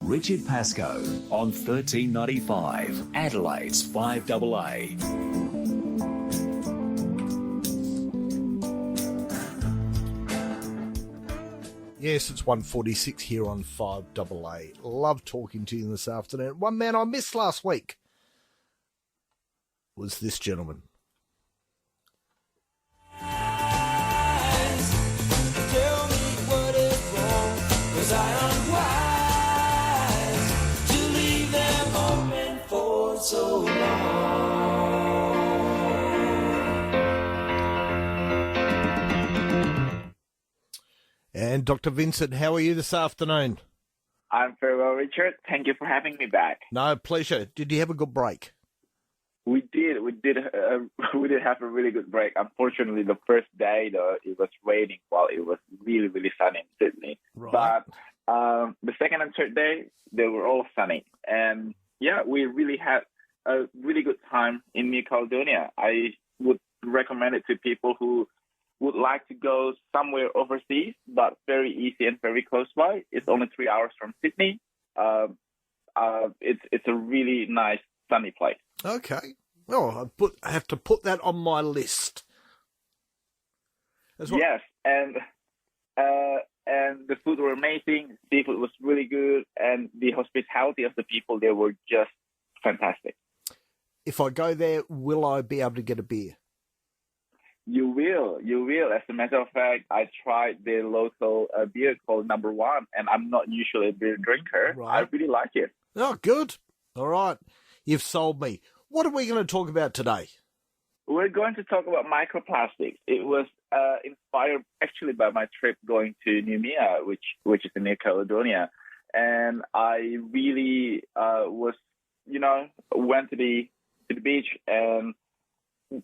Richard Pascoe on 1395, Adelaide's 5AA. Yes, it's 1:46 here on 5AA. Love talking to you this afternoon. One man I missed last week was this gentleman. Tell me what is wrong, 'cause I am wise to leave them open for so long. And Dr. Vincent, how are you this afternoon? I'm very well, Richard. Thank you for having me back. No, pleasure. Did you have a good break? We did. We did have a really good break. Unfortunately, the first day, though, it was raining while it was really, really sunny in Sydney. Right. But the second and third day, they were all sunny. And, yeah, we really had a really good time in New Caledonia. I would recommend it to people who would like to go somewhere overseas, but very easy and very close by. It's only 3 hours from Sydney. It's a really nice, sunny place. Okay. Oh, I have to put that on my list. Yes, and the food were amazing. Seafood was really good, and the hospitality of the people there were just fantastic. If I go there, will I be able to get a beer? You will. As a matter of fact, I tried their local beer called Number One, and I'm not usually a beer drinker. Right. I really like it. Oh, good. All right. You've sold me. What are we going to talk about today? We're going to talk about microplastics. It was inspired actually by my trip going to Noumea, which is in New Caledonia. And I really went to the beach, and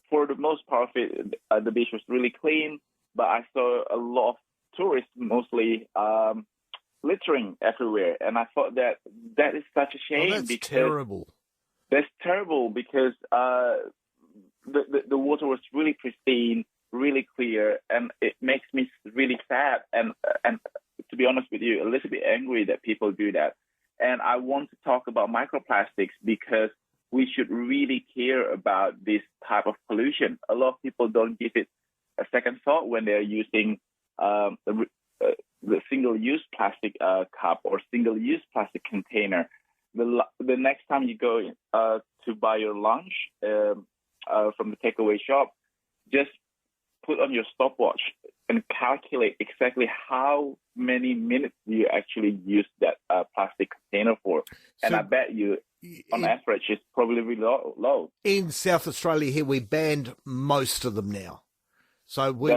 for the most part of it, the beach was really clean, but I saw a lot of tourists, mostly littering everywhere. And I thought that is such a shame. That's terrible. That's terrible because the water was really pristine, really clear, and it makes me really sad and to be honest with you, a little bit angry that people do that. And I want to talk about microplastics because we should really care about this type of pollution. A lot of people don't give it a second thought when they're using the single-use plastic cup or single-use plastic container. The next time you go to buy your lunch from the takeaway shop, just put on your stopwatch and calculate exactly how many minutes you actually use that plastic container for. And I bet you, on average, it's probably really low. In South Australia here, we banned most of them now. So we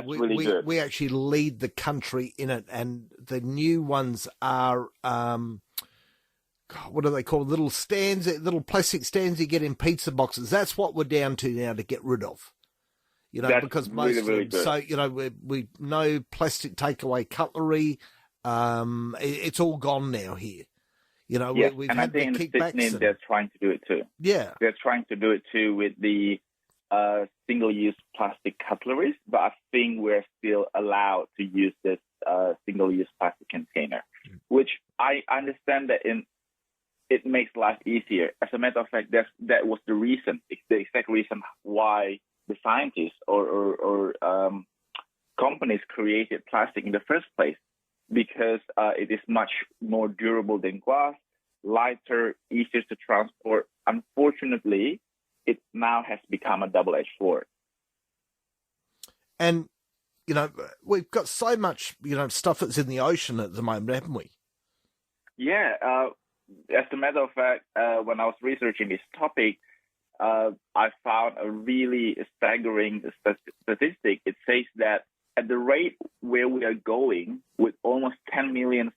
actually lead the country in it, and the new ones are... what do they call little stands, little plastic stands you get in pizza boxes? That's what we're down to now to get rid of. That's because most really, of them, so, we no plastic takeaway cutlery. It's all gone now here. Yes, we've and had I think the in kickbacks. Sydney, they're trying to do it too. Yeah. They're trying to do it too with the single-use plastic cutleries, but I think we're still allowed to use this single-use plastic container, which I understand that it makes life easier. As a matter of fact, that was the reason. It's the exact reason why the scientists or companies created plastic in the first place, because it is much more durable than glass, lighter, easier to transport. Unfortunately, it now has become a double-edged sword. And, we've got so much, stuff that's in the ocean at the moment, haven't we? Yeah. As a matter of fact, when I was researching this topic, I found a really staggering statistic. It says that at the rate where we are going, with almost 10 million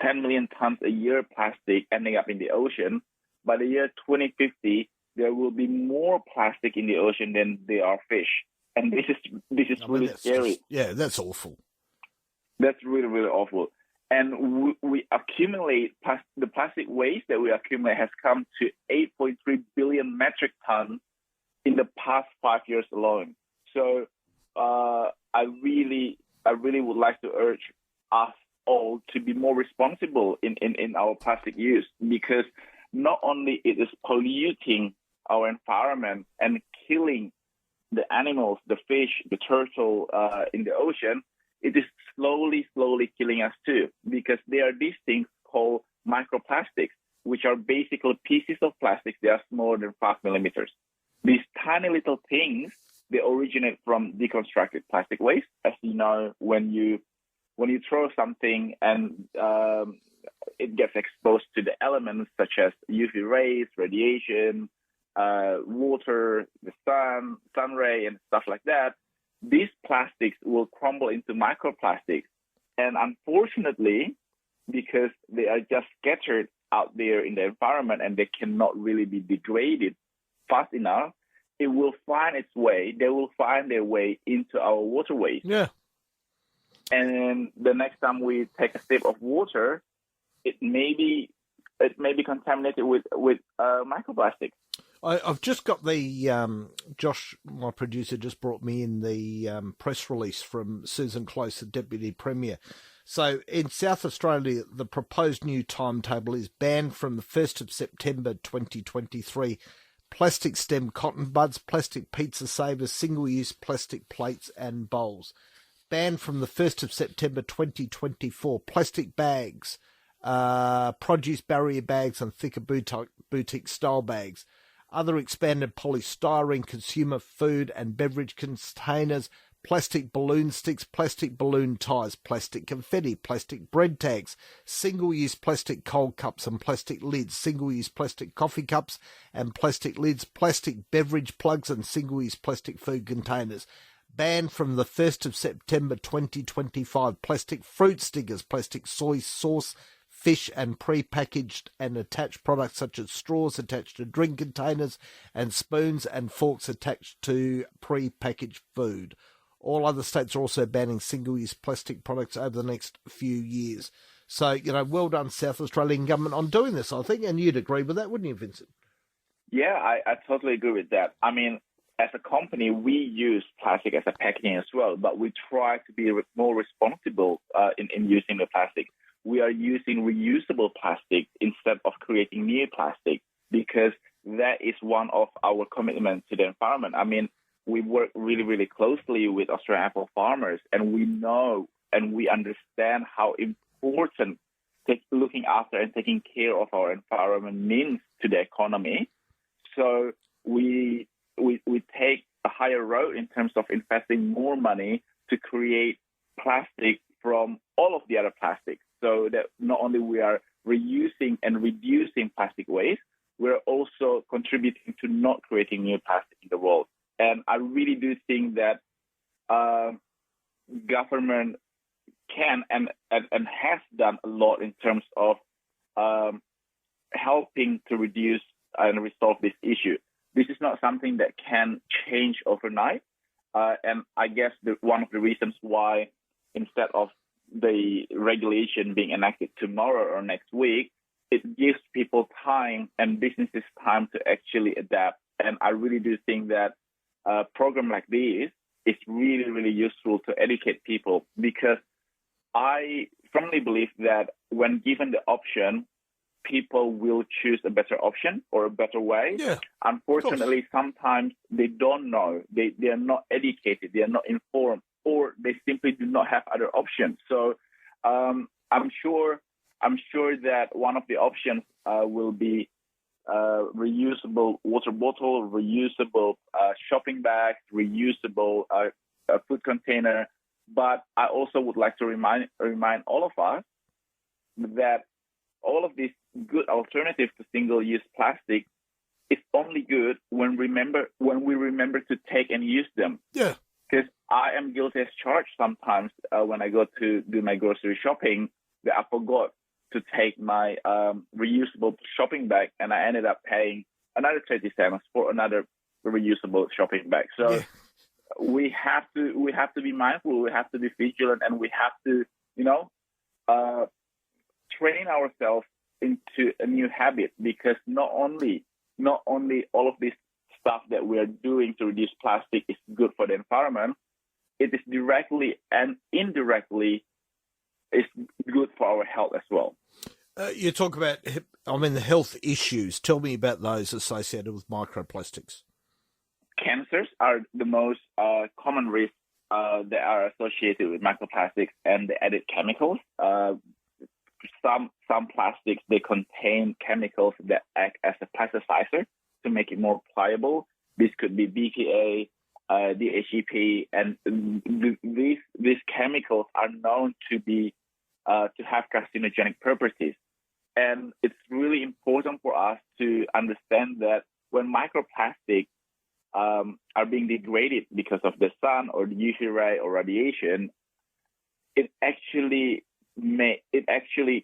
tons a year plastic ending up in the ocean, by the year 2050, there will be more plastic in the ocean than there are fish. And this is really scary. That's awful. That's really, really awful. And we accumulate, the plastic waste that we accumulate has come to 8.3 billion metric tons in the past 5 years alone. So I really would like to urge us all to be more responsible in our plastic use, because not only it is polluting our environment and killing the animals, the fish, the turtle in the ocean, it is slowly killing us too, because there are these things called microplastics, which are basically pieces of plastic that are smaller than 5 millimeters. These tiny little things, they originate from deconstructed plastic waste. As you know, when you throw something and it gets exposed to the elements such as UV rays, radiation, water, the sun ray, and stuff like that, these plastics will crumble into microplastics. And unfortunately, because they are just scattered out there in the environment and they cannot really be degraded fast enough, it will find its way. They will find their way into our waterways. Yeah. And then the next time we take a sip of water, it may be contaminated with microplastics. I've just got the Josh, my producer, just brought me in the press release from Susan Close, the Deputy Premier. So in South Australia, the proposed new timetable is banned from the 1st of September 2023. Plastic stem cotton buds, plastic pizza savers, single-use plastic plates and bowls. Banned from the 1st of September 2024. Plastic bags, produce barrier bags and thicker boutique style bags. Other expanded polystyrene consumer food and beverage containers, plastic balloon sticks, plastic balloon ties, plastic confetti, plastic bread tags, single-use plastic cold cups and plastic lids, single-use plastic coffee cups and plastic lids, plastic beverage plugs and single-use plastic food containers. Banned from the 1st of September 2025, plastic fruit stickers, plastic soy sauce, fish and pre-packaged and attached products such as straws attached to drink containers and spoons and forks attached to pre-packaged food. All other states are also banning single-use plastic products over the next few years. So, well done, South Australian government, on doing this, I think, and you'd agree with that, wouldn't you, Vincent? Yeah, I totally agree with that. I mean, as a company, we use plastic as a packaging as well, but we try to be more responsible in using the plastic. We are using reusable plastic instead of creating new plastic, because that is one of our commitments to the environment. I mean, we work really closely with Australian apple farmers, and we know and we understand how important looking after and taking care of our environment means to the economy. So we take a higher road in terms of investing more money to create plastic from all of the other plastics, so that not only we are reusing and reducing plastic waste, we're also contributing to not creating new plastic in the world. And I really do think that government can and has done a lot in terms of helping to reduce and resolve this issue. This is not something that can change overnight. And I guess one of the reasons why, instead of the regulation being enacted tomorrow or next week, it gives people time and businesses time to actually adapt. And I really do think that a program like this is really useful to educate people, because I firmly believe that when given the option, people will choose a better option or a better way. Yeah, unfortunately, sometimes they don't know. They are not educated. They are not informed, or they simply do not have other options. So I'm sure that one of the options will be reusable water bottle, reusable shopping bag, reusable food container. But I also would like to remind all of us that all of these good alternatives to single-use plastic is only good when we remember to take and use them. Yeah. Because I am guilty as charged sometimes when I go to do my grocery shopping, that I forgot to take my reusable shopping bag, and I ended up paying another 30 cents for another reusable shopping bag. So we have to be mindful, we have to be vigilant, and we have to, train ourselves into a new habit, because not only all of this stuff that we are doing to reduce plastic is good for the environment, it is directly and indirectly it's good for our health as well. You talk about, the health issues. Tell me about those associated with microplastics. Cancers are the most common risks that are associated with microplastics and the added chemicals. Some plastics, they contain chemicals that act as a plasticizer to make it more pliable. This could be BPA, DHEP, and these chemicals are known to be to have carcinogenic properties. And it's really important for us to understand that when microplastics are being degraded because of the sun or the UV ray or radiation, it actually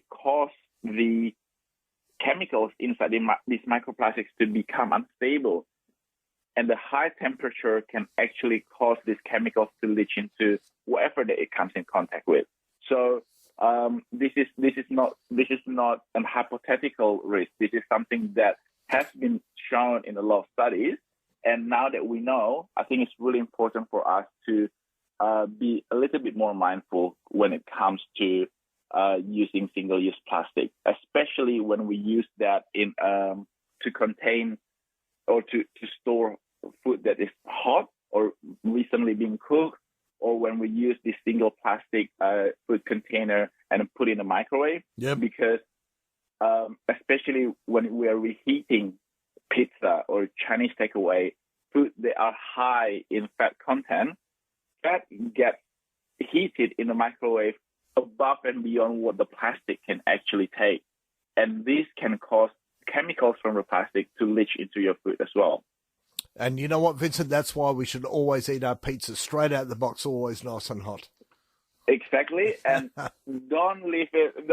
causes the chemicals inside these microplastics to become unstable. And the high temperature can actually cause these chemicals to leach into whatever that it comes in contact with. So this is not a hypothetical risk. This is something that has been shown in a lot of studies. And now that we know, I think it's really important for us to be a little bit more mindful when it comes to using single-use plastic, especially when we use that in to contain or to store food that is hot or recently being cooked, or when we use this single plastic food container and put in a microwave. Yep. Because especially when we are reheating pizza or Chinese takeaway food that are high in fat content, fat gets heated in the microwave above and beyond what the plastic can actually take. And this can cause chemicals from the plastic to leach into your food as well. And you know what, Vincent? That's why we should always eat our pizza straight out of the box, always nice and hot. Exactly. And don't leave it.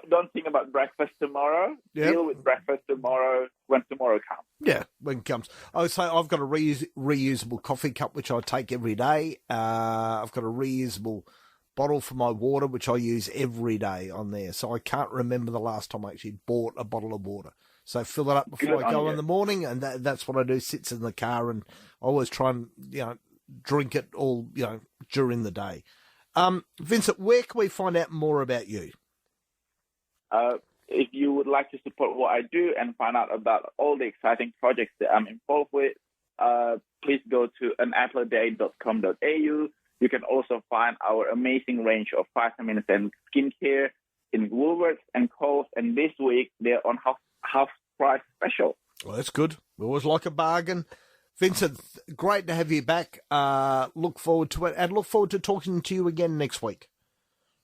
Don't think about breakfast tomorrow. Yep. Deal with breakfast tomorrow when tomorrow comes. Yeah, when it comes. I would say I've got a reusable coffee cup, which I take every day. I've got a reusable bottle for my water, which I use every day on there. So I can't remember the last time I actually bought a bottle of water. So fill it up before I go in the morning, and that's what I do. Sits in the car, and I always try and drink it all during the day. Vincent, where can we find out more about you? If you would like to support what I do and find out about all the exciting projects that I'm involved with, please go to anappleaday.com.au. You can also find our amazing range of vitamins and skincare in Woolworths and Coles. And this week, they're on half price special. Well, that's good. We always like a bargain. Vincent, great to have you back. Look forward to it, and look forward to talking to you again next week.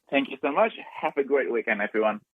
Thank you so much. Have a great weekend, everyone.